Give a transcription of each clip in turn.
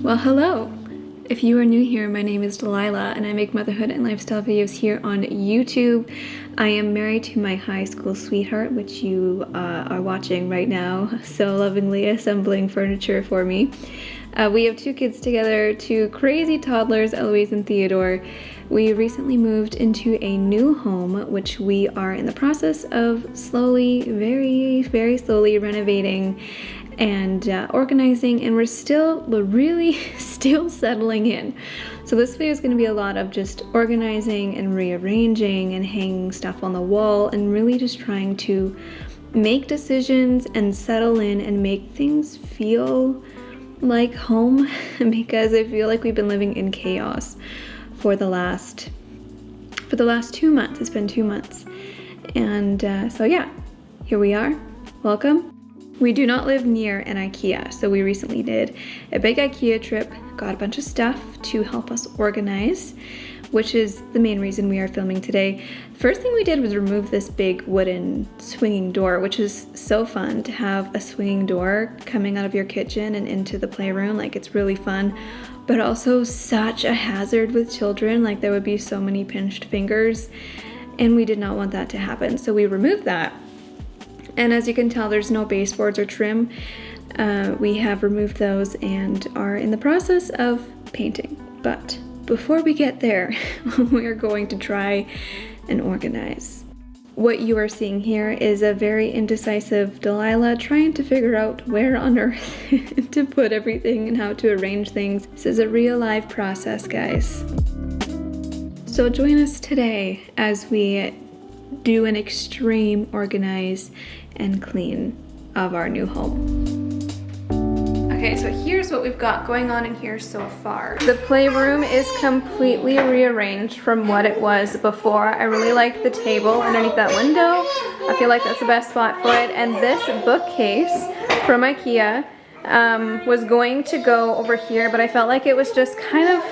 Well, hello! If you are new here, my name is Delilah and I make motherhood and lifestyle videos here on YouTube. I am married to my high school sweetheart, which you are watching right now, so lovingly assembling furniture for me. We have two kids together, two crazy toddlers, Eloise and Theodore. We recently moved into a new home, which we are in the process of slowly, very slowly renovating and organizing, and we're really still settling in. So this video is going to be a lot of just organizing and rearranging and hanging stuff on the wall and really just trying to make decisions and settle in and make things feel like home because I feel like we've been living in chaos for the last 2 months. It's been 2 months. And so yeah, here we are. Welcome. We do not live near an IKEA, so we recently did a big IKEA trip, got a bunch of stuff to help us organize, which is the main reason we are filming today. First thing we did was remove this big wooden swinging door, which is so fun to have a swinging door coming out of your kitchen and into the playroom. Like, it's really fun, but also such a hazard with children. Like, there would be so many pinched fingers, and we did not want that to happen. So we removed that. And as you can tell, there's no baseboards or trim. We have removed those and are in the process of painting. But before we get there, we are going to try and organize. What you are seeing here is a very indecisive Delilah trying to figure out where on earth to put everything and how to arrange things. This is a real life process, guys. So join us today as we do an extreme organize and clean of our new home. Okay, so here's what we've got going on in here so far. The playroom is completely rearranged from what it was before. I really like the table underneath that window. I feel like that's the best spot for it. And this bookcase from IKEA was going to go over here, but I felt like it was just kind of,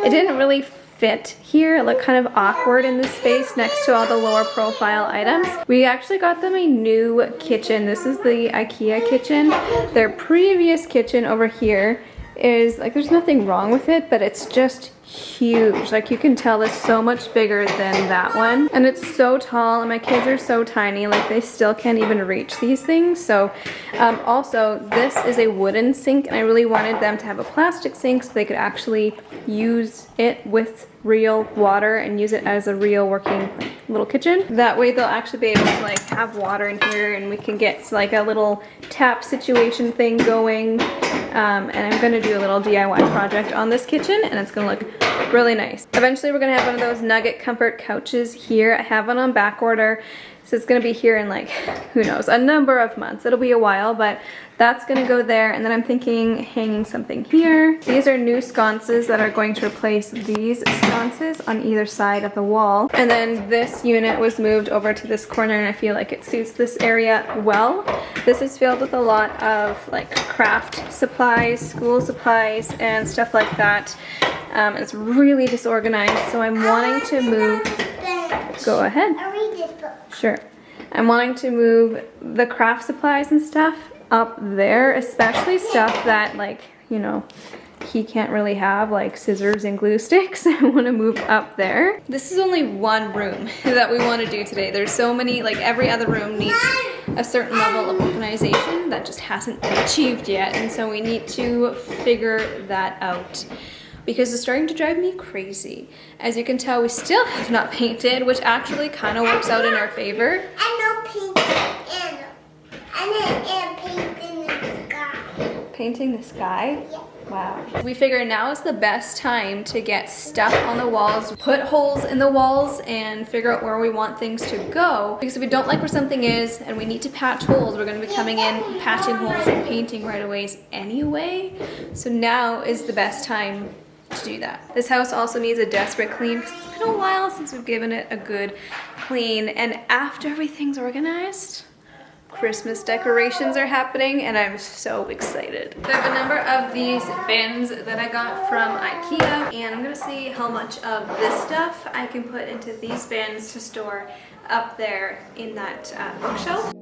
it didn't really fit here. It looked kind of awkward in this space next to all the lower profile items. We actually got them a new kitchen. This is the IKEA kitchen. Their previous kitchen over here is like, there's nothing wrong with it, but it's just huge. Like, you can tell it's so much bigger than that one, and it's so tall, and my kids are so tiny, like they still can't even reach these things. So also this is a wooden sink, and I really wanted them to have a plastic sink so they could actually use it with real water and use it as a real working little kitchen. That way they'll actually be able to like have water in here, and we can get like a little tap situation thing going. And I'm gonna do a little DIY project on this kitchen, and it's gonna look really nice. Eventually we're gonna have one of those Nugget comfort couches here. I have one on back order, so it's gonna be here in like, who knows, a number of months. It'll be a while, but that's gonna go there. And then I'm thinking hanging something here. These are new sconces that are going to replace these sconces on either side of the wall. And then this unit was moved over to this corner, and I feel like it suits this area well. This is filled with a lot of like craft supplies, school supplies, and stuff like that. It's really disorganized, so I'm wanting to move. Go ahead. Sure. I'm wanting to move the craft supplies and stuff up there, especially stuff that, like, you know, he can't really have, like scissors and glue sticks. I want to move up there. This is only one room that we want to do today. There's so many, like every other room needs a certain level of organization that just hasn't been achieved yet, and so we need to figure that out, because it's starting to drive me crazy. As you can tell, we still have not painted, which actually kind of works out in our favor. Painting the sky? Yeah. Wow. We figure now is the best time to get stuff on the walls, put holes in the walls, and figure out where we want things to go. Because if we don't like where something is and we need to patch holes, we're going to be coming in, patching holes, and painting right away anyway. So now is the best time to do that. This house also needs a desperate clean because it's been a while since we've given it a good clean. And after everything's organized, Christmas decorations are happening, and I'm so excited. I have a number of these bins that I got from IKEA, and I'm gonna see how much of this stuff I can put into these bins to store up there in that bookshelf.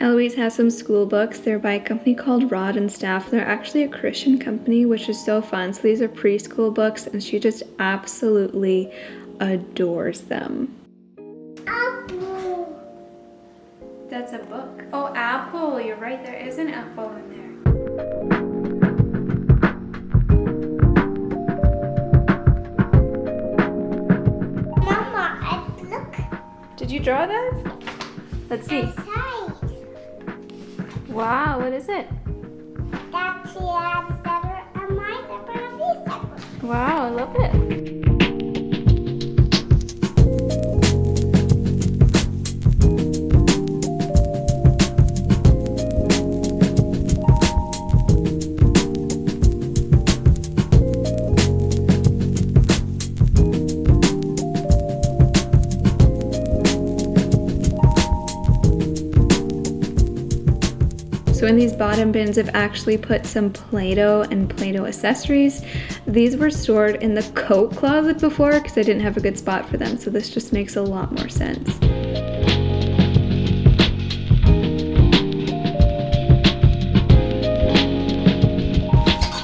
Eloise has some school books. They're by a company called Rod and Staff. They're actually a Christian company, which is so fun. So these are preschool books, and she just absolutely adores them. Apple. That's a book. Oh, apple. You're right. There is an apple in there. Mama, look. Did you draw that? Let's see. Wow, what is it? That's the zebra and my zebra and his zebra. Wow, I love it. So in these bottom bins, I've actually put some Play-Doh and Play-Doh accessories. These were stored in the coat closet before because I didn't have a good spot for them, so this just makes a lot more sense.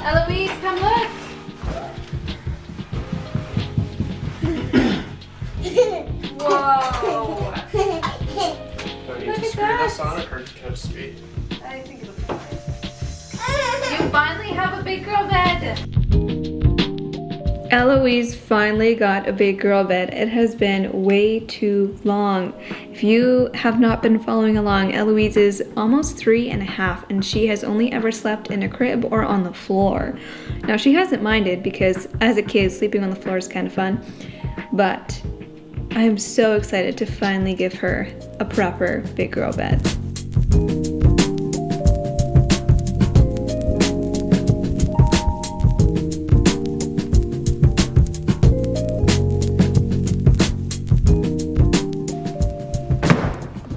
Eloise, come look! Whoa! Do I need Look to at screw that. this on or can I just be? I think it'll be fine. You finally have a big girl bed! Eloise finally got a big girl bed. It has been way too long. If you have not been following along, Eloise is almost 3.5 and she has only ever slept in a crib or on the floor. Now she hasn't minded because as a kid, sleeping on the floor is kind of fun, but I am so excited to finally give her a proper big girl bed.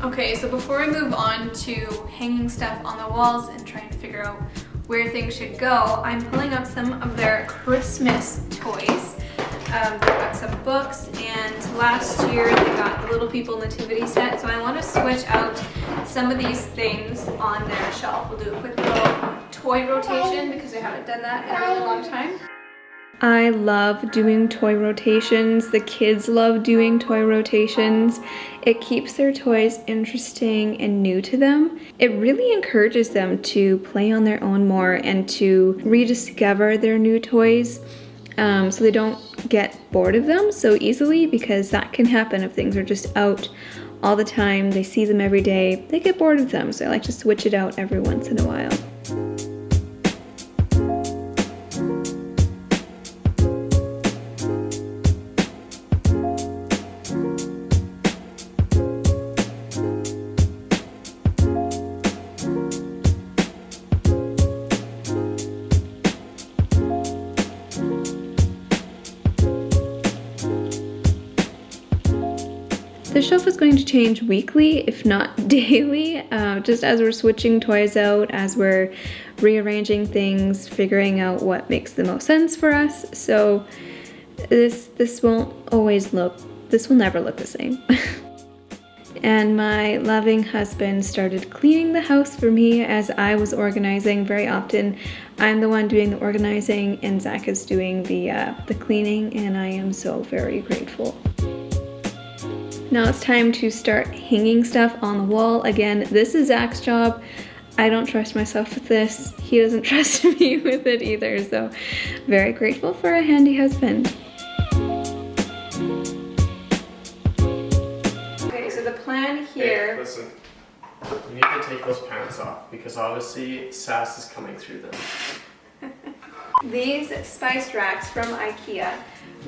Okay, so before we move on to hanging stuff on the walls and trying to figure out where things should go, I'm pulling out some of their Christmas toys. They've got some books, and last year they got the Little People Nativity set, so I want to switch out some of these things on their shelf. We'll do a quick little toy rotation because I haven't done that in a really long time. I love doing toy rotations. The kids love doing toy rotations. It keeps their toys interesting and new to them. It really encourages them to play on their own more and to rediscover their new toys. So they don't get bored of them so easily, because that can happen if things are just out all the time. They see them every day, they get bored of them. So I like to switch it out every once in a while. The shelf is going to change weekly, if not daily, just as we're switching toys out, as we're rearranging things, figuring out what makes the most sense for us. So this will never look the same. And my loving husband started cleaning the house for me as I was organizing. Very often I'm the one doing the organizing and Zach is doing the cleaning, and I am so very grateful. Now it's time to start hanging stuff on the wall. Again, this is Zach's job. I don't trust myself with this. He doesn't trust me with it either, so very grateful for a handy husband. Okay, so the plan here... Hey, listen, you need to take those pants off because obviously sass is coming through them. These spice racks from IKEA,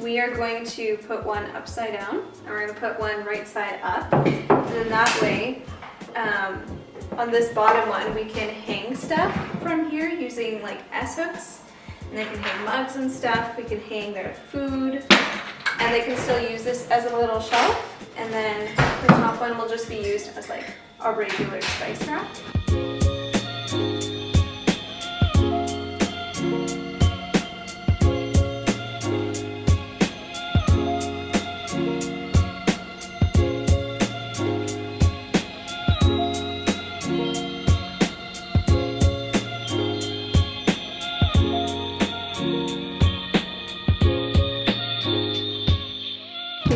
we are going to put one upside down and we're going to put one right side up. And then that way, on this bottom one, we can hang stuff from here using like S-hooks. And they can hang mugs and stuff. We can hang their food. And they can still use this as a little shelf. And then the top one will just be used as like a regular spice rack.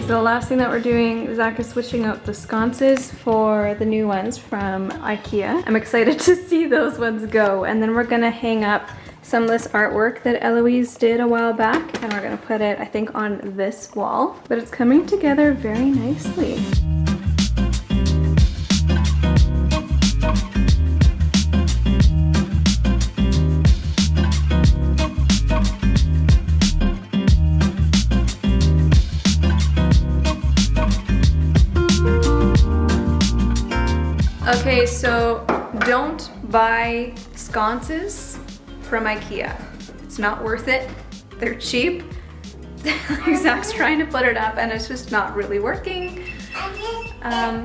So the last thing that we're doing, Zach is switching out the sconces for the new ones from IKEA. I'm excited to see those ones go. And then we're gonna hang up some of this artwork that Eloise did a while back, and we're gonna put it, I think, on this wall. But it's coming together very nicely. Okay, so don't buy sconces from IKEA. It's not worth it. They're cheap. Zach's trying to put it up and it's just not really working.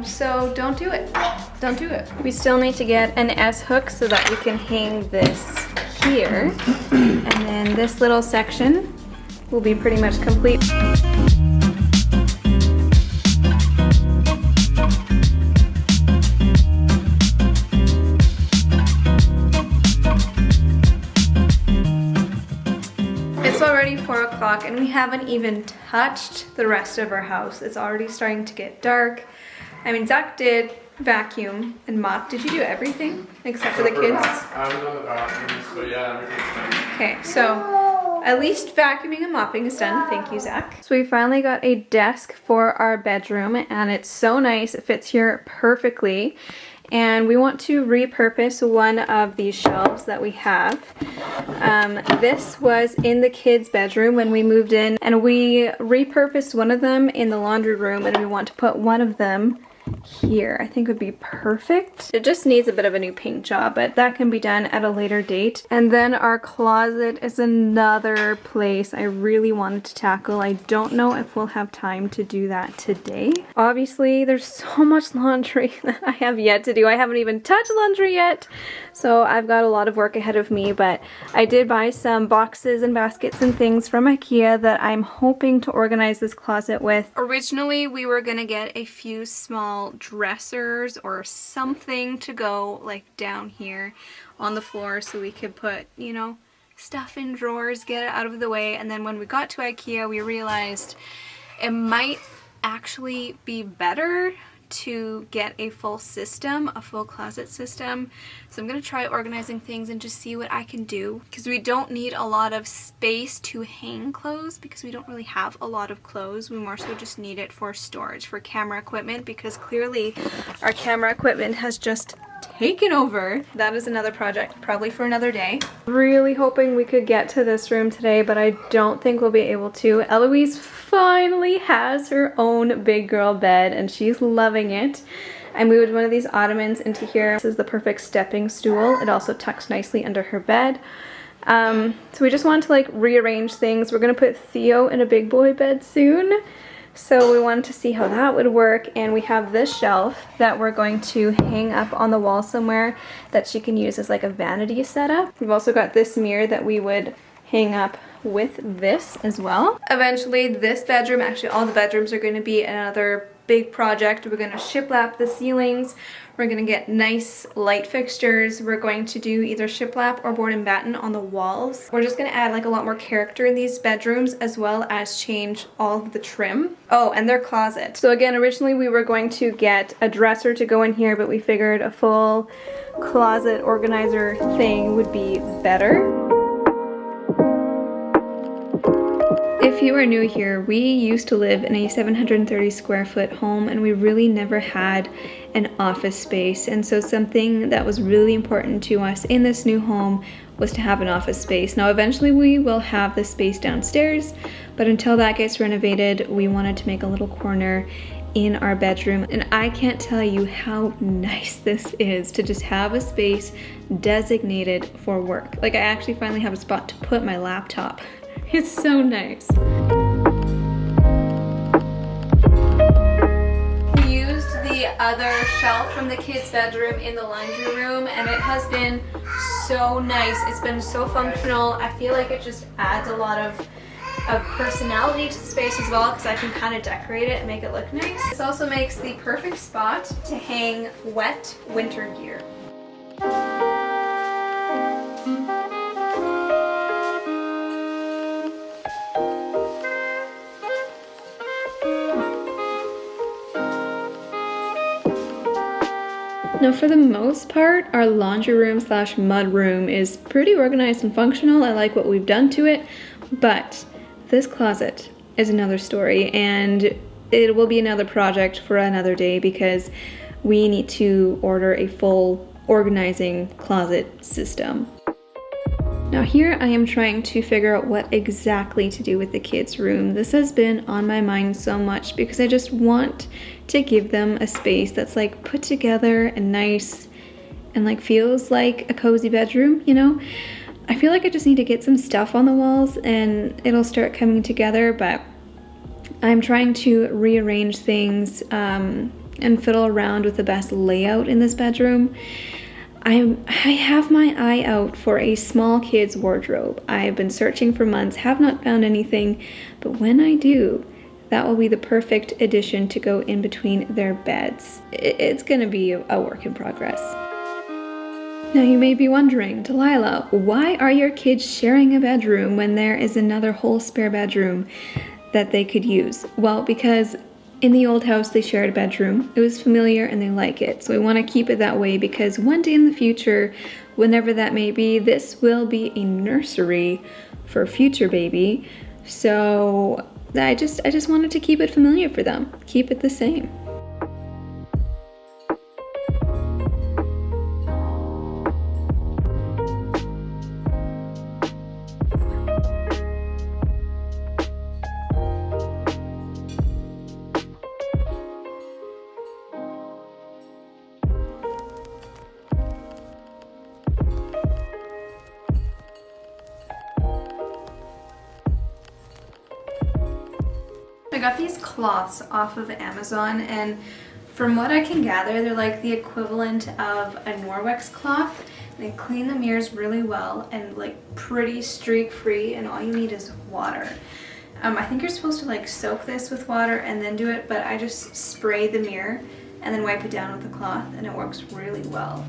So don't do it. Don't do it. We still need to get an S-hook so that we can hang this here. And then this little section will be pretty much complete. It's already 4 o'clock and we haven't even touched the rest of our house. It's already starting to get dark. I mean, Zach did vacuum and mop. Did you do everything except for the kids? I haven't done the bathrooms, but yeah, everything's done. Okay, so at least vacuuming and mopping is done. Thank you, Zach. So we finally got a desk for our bedroom and it's so nice. It fits here perfectly. And we want to repurpose one of these shelves that we have. This was in the kids' bedroom when we moved in, and we repurposed one of them in the laundry room, and we want to put one of them here. I think would be perfect. It just needs a bit of a new paint job, but that can be done at a later date. And then our closet is another place I really wanted to tackle. I don't know if we'll have time to do that today. Obviously, there's so much laundry that I have yet to do. I haven't even touched laundry yet, so I've got a lot of work ahead of me, but I did buy some boxes and baskets and things from IKEA that I'm hoping to organize this closet with. Originally, we were gonna get a few small dressers or something to go like down here on the floor so we could put, you know, stuff in drawers, get it out of the way. And then when we got to IKEA, we realized it might actually be better to get a full system, a full closet system. So I'm gonna try organizing things and just see what I can do, because we don't need a lot of space to hang clothes because we don't really have a lot of clothes. We more so just need it for storage, for camera equipment, because clearly our camera equipment has just taken over. That is another project, probably for another day. Really hoping we could get to this room today, but I don't think we'll be able to. Eloise finally has her own big girl bed and she's loving it. I moved one of these ottomans into here. This is the perfect stepping stool. It also tucks nicely under her bed. So we just want to like rearrange things. We're gonna put Theo in a big boy bed soon. So we wanted to see how that would work, and we have this shelf that we're going to hang up on the wall somewhere that she can use as like a vanity setup. We've also got this mirror that we would hang up with this as well. Eventually this bedroom, actually all the bedrooms, are going to be another big project. We're going to shiplap the ceilings. We're going to get nice light fixtures. We're going to do either shiplap or board and batten on the walls. We're just going to add like a lot more character in these bedrooms, as well as change all of the trim. Oh, and their closet. So again, originally we were going to get a dresser to go in here, but we figured a full closet organizer thing would be better. If you are new here, we used to live in a 730 square foot home and we really never had an office space. And so something that was really important to us in this new home was to have an office space. Now eventually we will have the space downstairs, but until that gets renovated, we wanted to make a little corner in our bedroom. And I can't tell you how nice this is to just have a space designated for work. Like I actually finally have a spot to put my laptop. It's so nice. We used the other shelf from the kids' bedroom in the laundry room and it has been so nice. It's been so functional. I feel like it just adds a lot of personality to the space as well, because I can kind of decorate it and make it look nice. This also makes the perfect spot to hang wet winter gear. Now for the most part, our laundry room slash mud room is pretty organized and functional. I like what we've done to it, but this closet is another story, and it will be another project for another day because we need to order a full organizing closet system. Now here I am trying to figure out what exactly to do with the kids' room. This has been on my mind so much because I just want to give them a space that's like put together and nice and like feels like a cozy bedroom, you know? I feel like I just need to get some stuff on the walls and it'll start coming together, but I'm trying to rearrange things and fiddle around with the best layout in this bedroom. I have my eye out for a small kid's wardrobe. I've been searching for months, have not found anything, but when I do, that will be the perfect addition to go in between their beds. It's gonna be a work in progress. Now you may be wondering, Delilah, why are your kids sharing a bedroom when there is another whole spare bedroom that they could use? Well, because in the old house, they shared a bedroom. It was familiar and they like it. So we want to keep it that way because one day in the future, whenever that may be, this will be a nursery for a future baby. So I just wanted to keep it familiar for them. Keep it the same. I got these cloths off of Amazon, and from what I can gather, they're like the equivalent of a Norwex cloth. They clean the mirrors really well and like pretty streak free, and all you need is water. I think you're supposed to like soak this with water and then do it, but I just spray the mirror and then wipe it down with the cloth, and it works really well.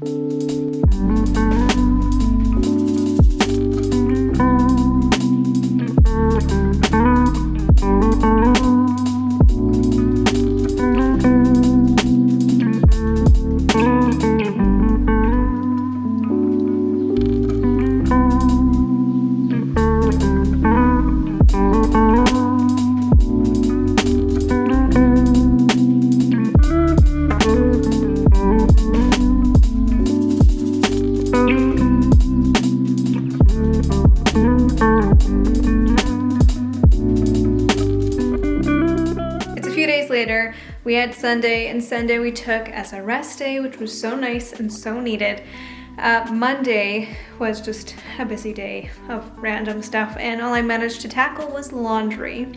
Later, we had Sunday, and Sunday we took as a rest day, which was so nice and so needed. Monday was just a busy day of random stuff, and all I managed to tackle was laundry.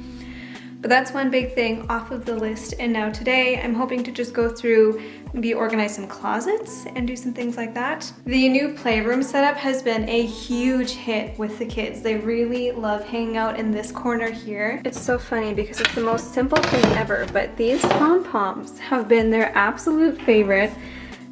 But that's one big thing off of the list, and now today I'm hoping to just go through, maybe organize some closets and do some things like that. The new playroom setup has been a huge hit with the kids. They really love hanging out in this corner here. It's so funny because it's the most simple thing ever, but these pom-poms have been their absolute favorite.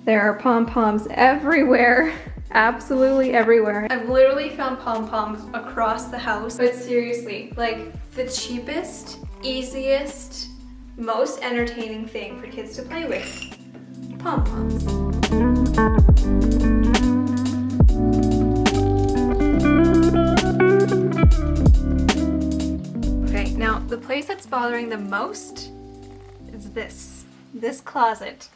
There are pom-poms everywhere. Absolutely everywhere. I've literally found pom-poms across the house, but seriously, like the cheapest, easiest, most entertaining thing for kids to play with. Pom-poms. Okay, now the place that's bothering the most is this closet.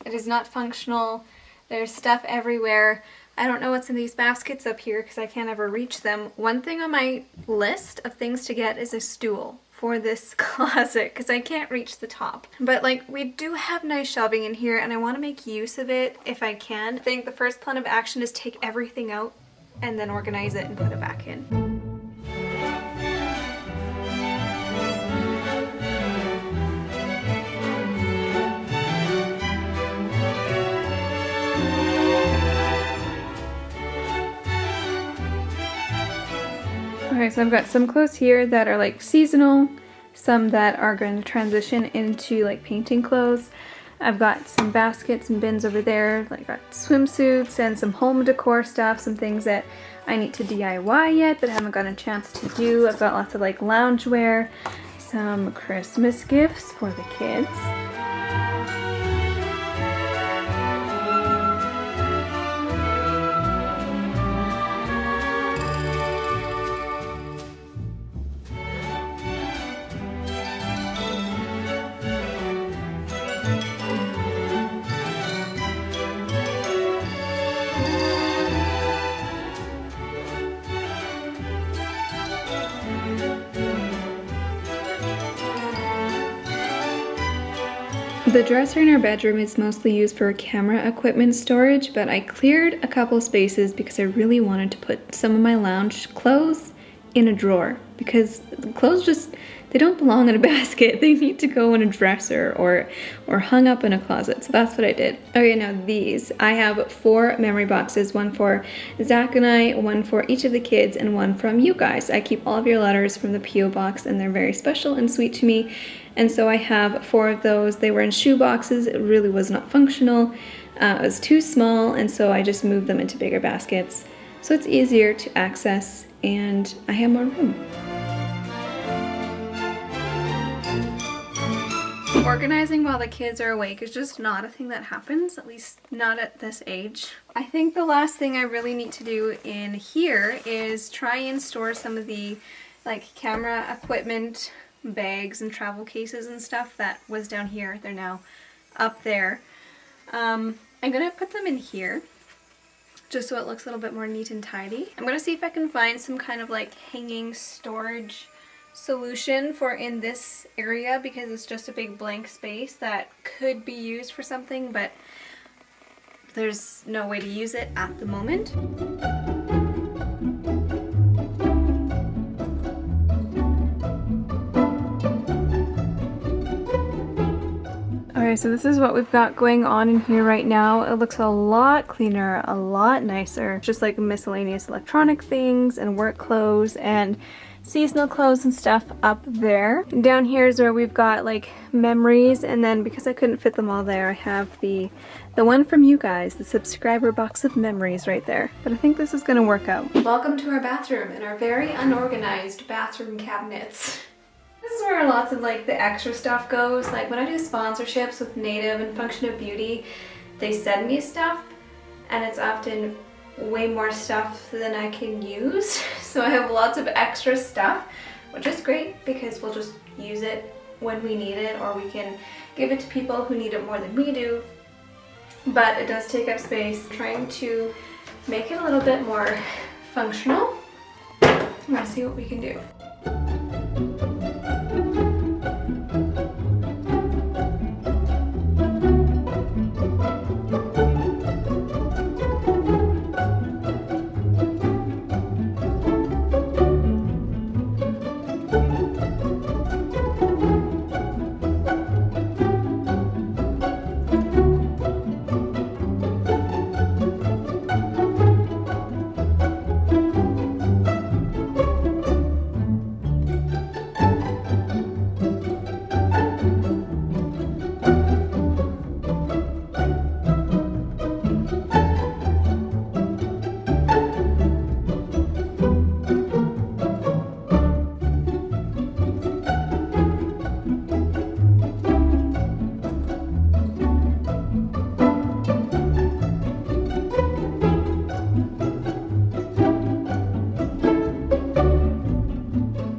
It is not functional. There's stuff everywhere. I don't know what's in these baskets up here because I can't ever reach them. One thing on my list of things to get is a stool for this closet because I can't reach the top. But like, we do have nice shelving in here and I want to make use of it if I can. I think the first plan of action is take everything out and then organize it and put it back in. Okay, so I've got some clothes here that are like seasonal, some that are going to transition into like painting clothes. I've got some baskets and bins over there. Like, got swimsuits and some home decor stuff, some things that I need to DIY yet but haven't gotten a chance to do. I've got lots of like loungewear, some Christmas gifts for the kids. The dresser in our bedroom is mostly used for camera equipment storage, but I cleared a couple spaces because I really wanted to put some of my lounge clothes in a drawer, because the clothes just, they don't belong in a basket. They need to go in a dresser or hung up in a closet. So that's what I did. Okay, now these. I have 4 memory boxes, one for Zach and I, one for each of the kids, and one from you guys. I keep all of your letters from the P.O. box, and they're very special and sweet to me. And so I have 4 of those. They were in shoe boxes. It really was not functional. It was too small, and so I just moved them into bigger baskets. So it's easier to access, and I have more room. Organizing while the kids are awake is just not a thing that happens, at least not at this age. I think the last thing I really need to do in here is try and store some of the like camera equipment bags and travel cases and stuff that was down here. They're now up there. I'm gonna put them in here just so it looks a little bit more neat and tidy. I'm gonna see if I can find some kind of like hanging storage solution for in this area, because it's just a big blank space that could be used for something, but there's no way to use it at the moment. Okay, so this is what we've got going on in here right now. It looks a lot cleaner, a lot nicer. Just like miscellaneous electronic things and work clothes and seasonal clothes and stuff up there. And down here is where we've got like memories, and then because I couldn't fit them all there, I have the one from you guys, the subscriber box of memories right there. But I think this is gonna work out. Welcome to our bathroom and our very unorganized bathroom cabinets. This is where lots of like the extra stuff goes. Like when I do sponsorships with Native and Function of Beauty, they send me stuff, and it's often way more stuff than I can use. So I have lots of extra stuff, which is great because we'll just use it when we need it, or we can give it to people who need it more than we do. But it does take up space. I'm trying to make it a little bit more functional. I'm gonna see what we can do.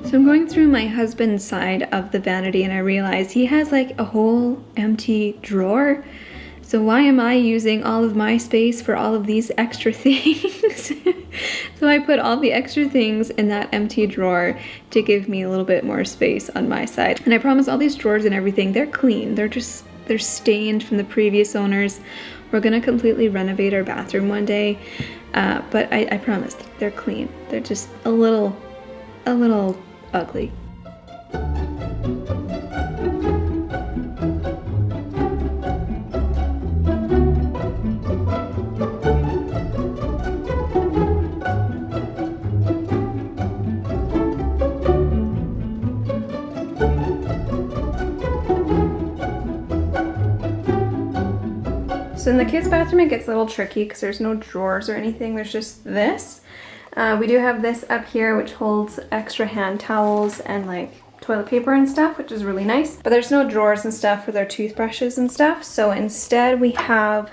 So I'm going through my husband's side of the vanity, and I realize he has like a whole empty drawer. So why am I using all of my space for all of these extra things? So I put all the extra things in that empty drawer to give me a little bit more space on my side. And I promise all these drawers and everything, they're clean. They're stained from the previous owners. We're gonna completely renovate our bathroom one day. But I promise they're clean. They're just a little ugly. So in the kids' bathroom it gets a little tricky because there's no drawers or anything, there's just this. We do have this up here which holds extra hand towels and like toilet paper and stuff, which is really nice. But there's no drawers and stuff for their toothbrushes and stuff, so instead we have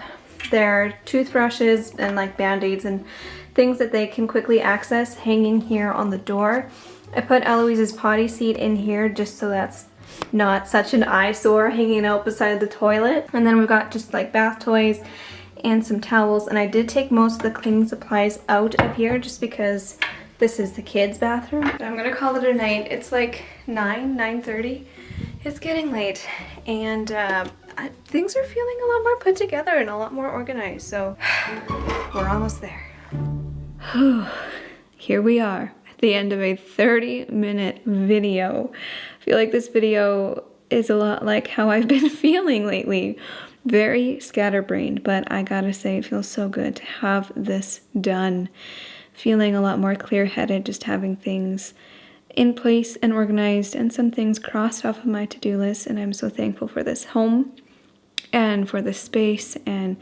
their toothbrushes and like band-aids and things that they can quickly access hanging here on the door. I put Eloise's potty seat in here just so that's not such an eyesore hanging out beside the toilet. And then we've got just like bath toys and some towels, and I did take most of the cleaning supplies out of here just because this is the kids' bathroom. But I'm gonna call it a night. It's like 9:30. It's getting late, and things are feeling a lot more put together and a lot more organized, so we're almost there. Here we are at the end of a 30-minute video. I feel like this video is a lot like how I've been feeling lately. Very scatterbrained, but I gotta say it feels so good to have this done. Feeling a lot more clear-headed, just having things in place and organized and some things crossed off of my to-do list, and I'm so thankful for this home and for this space and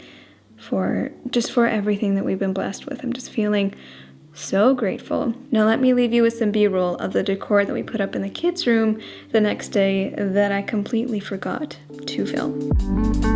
for everything that we've been blessed with. I'm just feeling so grateful. Now let me leave you with some B-roll of the decor that we put up in the kids' room the next day that I completely forgot to film.